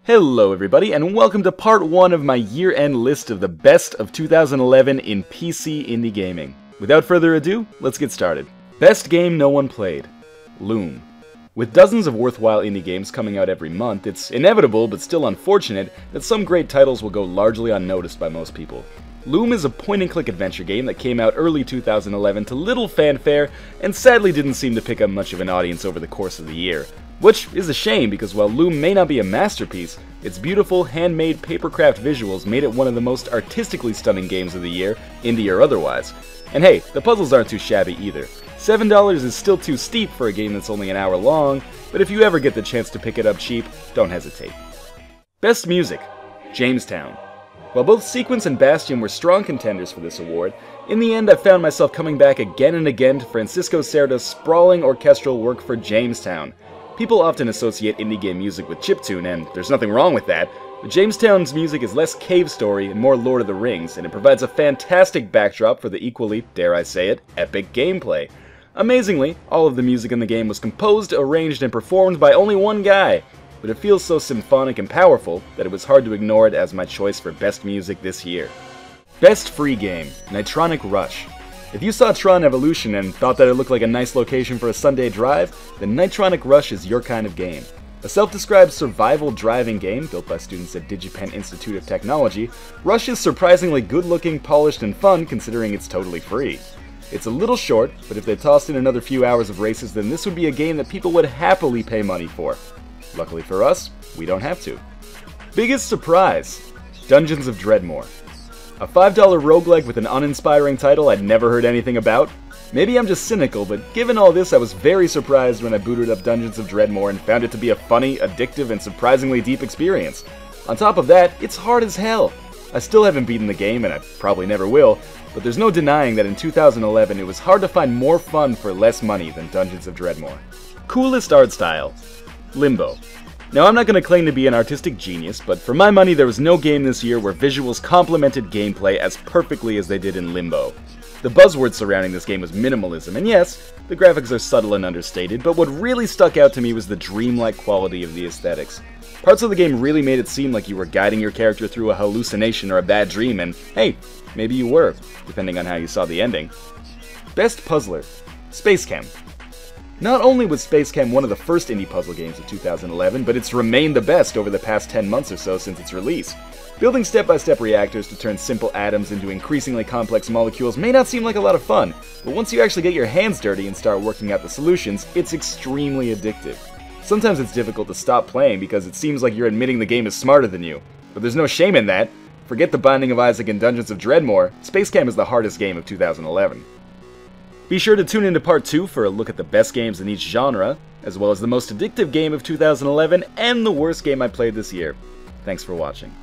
Hello everybody, and welcome to part 1 of my year-end list of the best of 2011 in PC indie gaming. Without further ado, let's get started. Best game no one played. Loom. With dozens of worthwhile indie games coming out every month, it's inevitable but still unfortunate that some great titles will go largely unnoticed by most people. Loom is a point-and-click adventure game that came out early 2011 to little fanfare and sadly didn't seem to pick up much of an audience over the course of the year. Which is a shame because while Loom may not be a masterpiece, its beautiful handmade papercraft visuals made it one of the most artistically stunning games of the year, indie or otherwise. And hey, the puzzles aren't too shabby either. $7 is still too steep for a game that's only an hour long, but if you ever get the chance to pick it up cheap, don't hesitate. Best Music. Jamestown. While both Sequence and Bastion were strong contenders for this award, in the end I found myself coming back again and again to Francisco Cerda's sprawling orchestral work for Jamestown. People often associate indie game music with chiptune, and there's nothing wrong with that, but Jamestown's music is less cave story and more Lord of the Rings, and it provides a fantastic backdrop for the equally, dare I say it, epic gameplay. Amazingly, all of the music in the game was composed, arranged, and performed by only one guy, but it feels so symphonic and powerful that it was hard to ignore it as my choice for best music this year. Best Free Game. Nitronic Rush. If you saw Tron Evolution and thought that it looked like a nice location for a Sunday drive, then Nitronic Rush is your kind of game. A self-described survival driving game built by students at DigiPen Institute of Technology, Rush is surprisingly good-looking, polished, and fun considering it's totally free. It's a little short, but if they tossed in another few hours of races, then this would be a game that people would happily pay money for. Luckily for us, we don't have to. Biggest surprise. Dungeons of Dreadmore. A $5 roguelike with an uninspiring title I'd never heard anything about? Maybe I'm just cynical, but given all this I was very surprised when I booted up Dungeons of Dreadmore and found it to be a funny, addictive, and surprisingly deep experience. On top of that, it's hard as hell. I still haven't beaten the game, and I probably never will, but there's no denying that in 2011 it was hard to find more fun for less money than Dungeons of Dreadmore. Coolest art style. Limbo. Now, I'm not going to claim to be an artistic genius, but for my money there was no game this year where visuals complemented gameplay as perfectly as they did in Limbo. The buzzword surrounding this game was minimalism, and yes, the graphics are subtle and understated, but what really stuck out to me was the dreamlike quality of the aesthetics. Parts of the game really made it seem like you were guiding your character through a hallucination or a bad dream, and hey, maybe you were, depending on how you saw the ending. Best Puzzler. Space Chem. Not only was Space Chem one of the first indie puzzle games of 2011, but it's remained the best over the past 10 months or so since its release. Building step-by-step reactors to turn simple atoms into increasingly complex molecules may not seem like a lot of fun, but once you actually get your hands dirty and start working out the solutions, it's extremely addictive. Sometimes it's difficult to stop playing because it seems like you're admitting the game is smarter than you, but there's no shame in that. Forget the Binding of Isaac and Dungeons of Dreadmore, Space Chem is the hardest game of 2011. Be sure to tune into part 2 for a look at the best games in each genre, as well as the most addictive game of 2011 and the worst game I played this year. Thanks for watching.